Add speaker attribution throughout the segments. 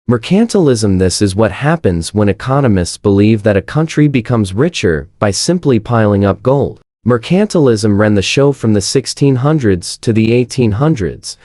Speaker 1: Mercantilism. This is what happens when economists believe that a country becomes richer by simply piling up gold. Mercantilism ran the show from the 1600s to the 1800s,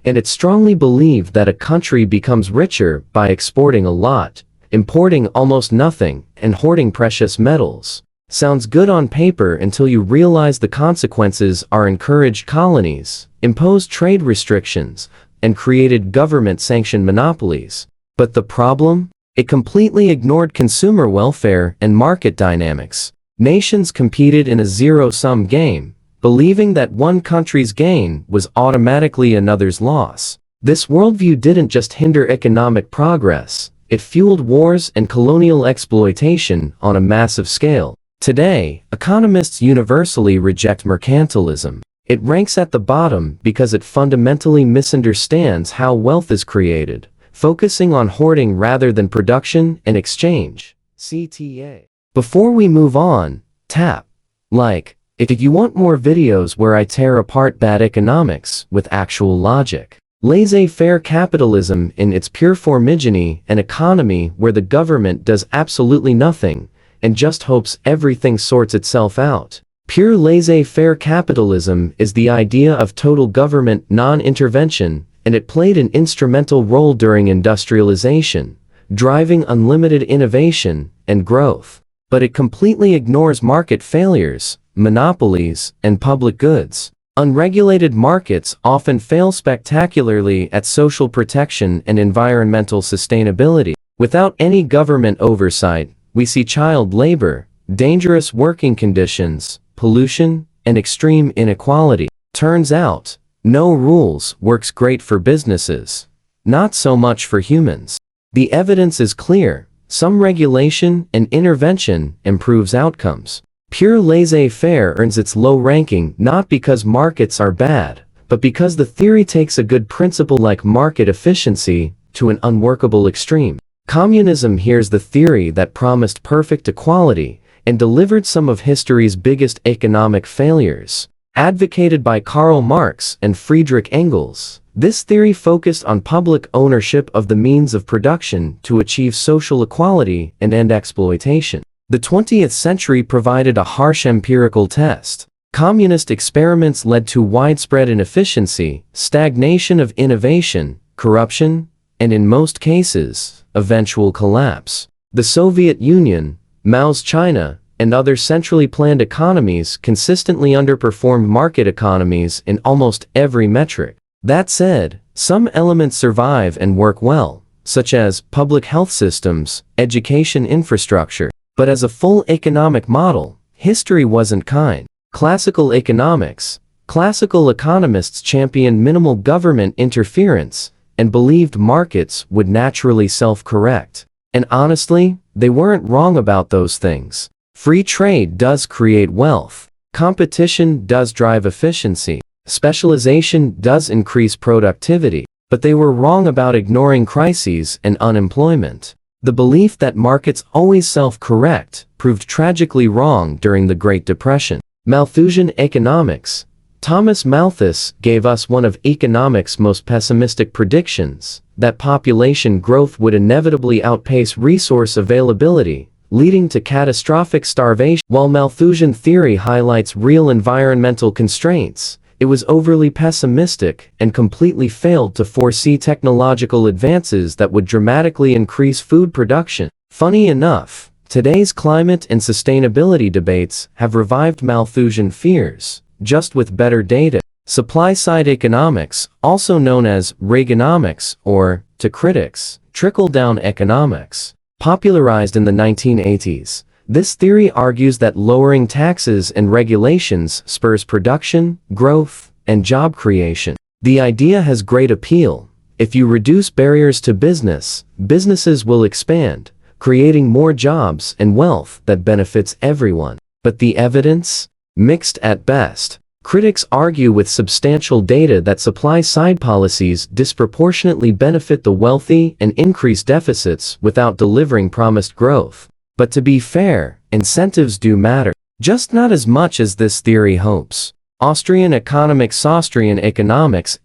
Speaker 1: and it strongly believed that a country becomes richer by exporting a lot, importing almost nothing, and hoarding precious metals. Sounds good on paper until you realize the consequences are encouraged colonies, imposed trade restrictions, and created government-sanctioned monopolies. But the problem? It completely ignored consumer welfare and market dynamics. Nations competed in a zero-sum game, believing that one country's gain was automatically another's loss. This worldview didn't just hinder economic progress, it fueled wars and colonial exploitation on a massive scale. Today, economists universally reject mercantilism. It ranks at the bottom because it fundamentally misunderstands how wealth is created, focusing on hoarding rather than production and exchange. CTA. Before we move on, tap like if you want more videos where I tear apart bad economics with actual logic. Laissez-faire capitalism in its pure formigeny, an economy where the government does absolutely nothing and just hopes everything sorts itself out. Pure laissez-faire capitalism is the idea of total government non-intervention, and it played an instrumental role during industrialization, driving unlimited innovation and growth. But it completely ignores market failures, monopolies, and public goods. Unregulated markets often fail spectacularly at social protection and environmental sustainability. Without any government oversight, we see child labor, dangerous working conditions, pollution, and extreme inequality. Turns out, no rules works great for businesses, not so much for humans. The evidence is clear. Some regulation and intervention improves outcomes. Pure laissez-faire earns its low ranking not because markets are bad, but because the theory takes a good principle like market efficiency to an unworkable extreme. Communism here's the theory that promised perfect equality and delivered some of history's biggest economic failures. Advocated by Karl Marx and Friedrich Engels, this theory focused on public ownership of the means of production to achieve social equality and end exploitation. The 20th century provided a harsh empirical test. Communist experiments led to widespread inefficiency, stagnation of innovation, corruption, and in most cases, eventual collapse. The Soviet Union, Mao's China, and other centrally planned economies consistently underperformed market economies in almost every metric. That said, some elements survive and work well, such as public health systems, education infrastructure. But as a full economic model, history wasn't kind. Classical economics, classical economists championed minimal government interference and believed markets would naturally self-correct. And honestly, they weren't wrong about those things. Free trade does create wealth. Competition does drive efficiency. Specialization does increase productivity. But they were wrong about ignoring crises and unemployment. The belief that markets always self-correct proved tragically wrong during the Great Depression. Malthusian economics. Thomas Malthus gave us one of economics' most pessimistic predictions, that population growth would inevitably outpace resource availability, leading to catastrophic starvation. While Malthusian theory highlights real environmental constraints, it was overly pessimistic and completely failed to foresee technological advances that would dramatically increase food production. Funny enough, today's climate and sustainability debates have revived Malthusian fears, just with better data. Supply-side economics, also known as Reaganomics or, to critics, trickle-down economics, popularized in the 1980s. This theory argues that lowering taxes and regulations spurs production, growth, and job creation. The idea has great appeal. If you reduce barriers to business, businesses will expand, creating more jobs and wealth that benefits everyone. But the evidence? Mixed at best. Critics argue with substantial data that supply-side policies disproportionately benefit the wealthy and increase deficits without delivering promised growth. But to be fair, incentives do matter, just not as much as this theory hopes. Austrian economics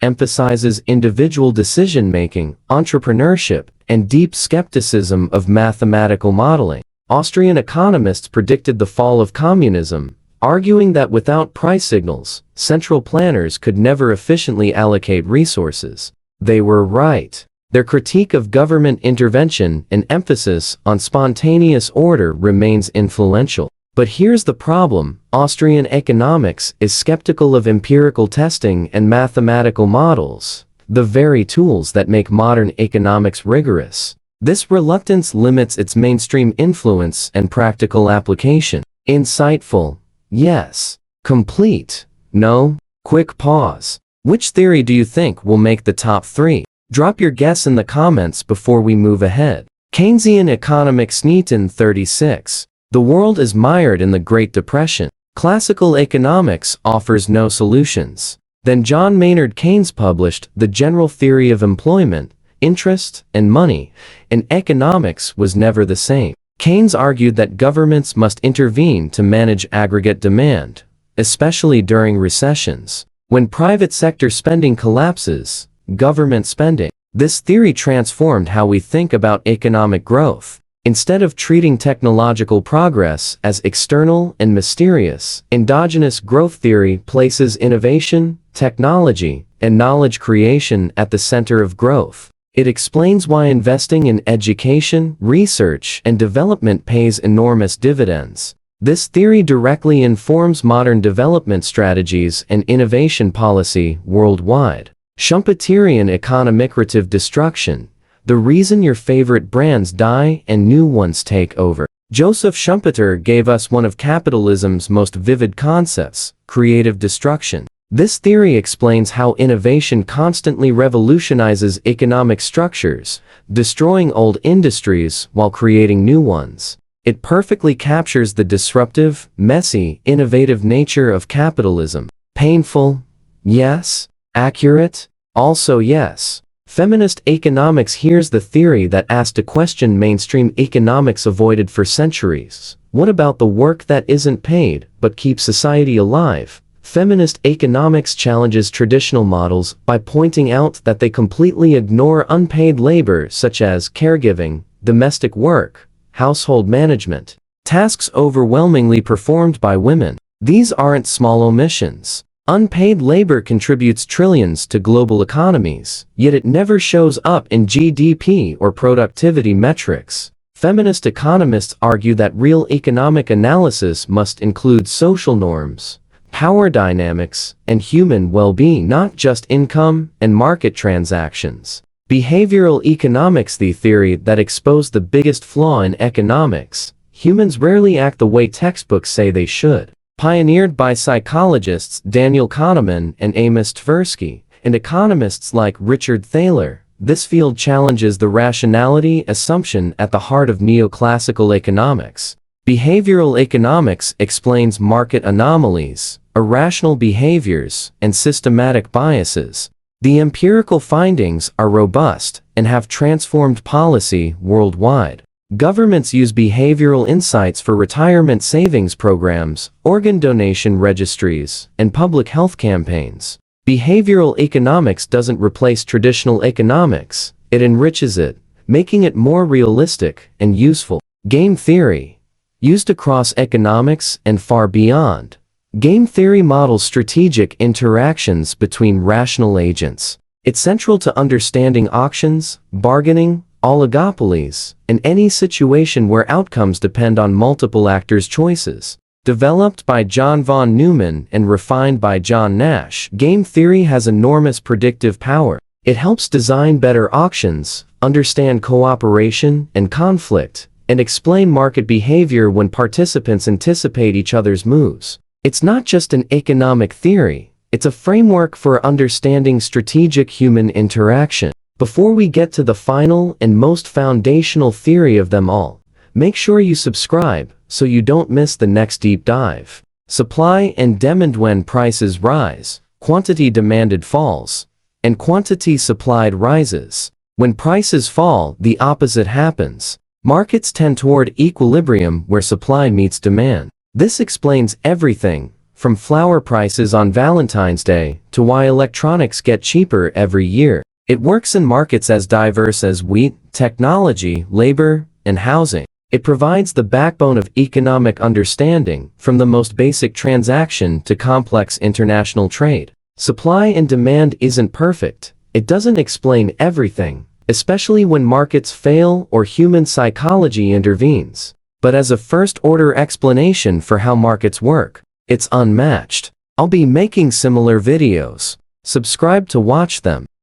Speaker 1: emphasizes individual decision-making, entrepreneurship, and deep skepticism of mathematical modeling. Austrian economists predicted the fall of communism, arguing that without price signals, central planners could never efficiently allocate resources. They were right. Their critique of government intervention and emphasis on spontaneous order remains influential. But here's the problem: Austrian economics is skeptical of empirical testing and mathematical models, the very tools that make modern economics rigorous. This reluctance limits its mainstream influence and practical application. Insightful? Yes. Complete? No. Quick pause. Which theory do you think will make the top 3? Drop your guess in the comments before we move ahead. Keynesian economics. 36. The world is mired in the Great Depression. Classical economics offers no solutions. Then John Maynard Keynes published The General Theory of Employment, Interest, and Money, and economics was never the same. Keynes argued that governments must intervene to manage aggregate demand, especially during recessions. When private sector spending collapses, government spending. This theory transformed how we think about economic growth. Instead of treating technological progress as external and mysterious, endogenous growth theory places innovation, technology, and knowledge creation at the center of growth. It explains why investing in education, research, and development pays enormous dividends. This theory directly informs modern development strategies and innovation policy worldwide. Schumpeterian economic destruction. The reason your favorite brands die and new ones take over. Joseph Schumpeter gave us one of capitalism's most vivid concepts, creative destruction. This theory explains how innovation constantly revolutionizes economic structures, destroying old industries while creating new ones. It perfectly captures the disruptive, messy, innovative nature of capitalism. Painful? Yes. Accurate? Also yes. Feminist economics. Here's the theory that asked a question mainstream economics avoided for centuries. What about the work that isn't paid, but keeps society alive? Feminist economics challenges traditional models by pointing out that they completely ignore unpaid labor such as caregiving, domestic work, household management, tasks overwhelmingly performed by women. These aren't small omissions. Unpaid labor contributes trillions to global economies, yet it never shows up in GDP or productivity metrics. Feminist economists argue that real economic analysis must include social norms, power dynamics, and human well-being, not just income and market transactions. Behavioral economics. The theory that exposed the biggest flaw in economics: humans rarely act the way textbooks say they should. Pioneered by psychologists Daniel Kahneman and Amos Tversky, and economists like Richard Thaler, this field challenges the rationality assumption at the heart of neoclassical economics. Behavioral economics explains market anomalies, irrational behaviors, and systematic biases. The empirical findings are robust and have transformed policy worldwide. Governments use behavioral insights for retirement savings programs, organ donation registries, and public health campaigns. Behavioral economics doesn't replace traditional economics, it enriches it, making it more realistic and useful. Game theory. Used across economics and far beyond. Game theory models strategic interactions between rational agents. It's central to understanding auctions, bargaining, oligopolies, and any situation where outcomes depend on multiple actors' choices. Developed by John von Neumann and refined by John Nash, game theory has enormous predictive power. It helps design better auctions, understand cooperation and conflict, and explain market behavior when participants anticipate each other's moves. It's not just an economic theory, it's a framework for understanding strategic human interaction. Before we get to the final and most foundational theory of them all, make sure you subscribe so you don't miss the next deep dive. Supply and demand. When prices rise, quantity demanded falls, and quantity supplied rises. When prices fall, the opposite happens. Markets tend toward equilibrium where supply meets demand. This explains everything, from flower prices on Valentine's Day to why electronics get cheaper every year. It works in markets as diverse as wheat, technology, labor, and housing. It provides the backbone of economic understanding, from the most basic transaction to complex international trade. Supply and demand isn't perfect. It doesn't explain everything, especially when markets fail or human psychology intervenes. But as a first-order explanation for how markets work, it's unmatched. I'll be making similar videos. Subscribe to watch them.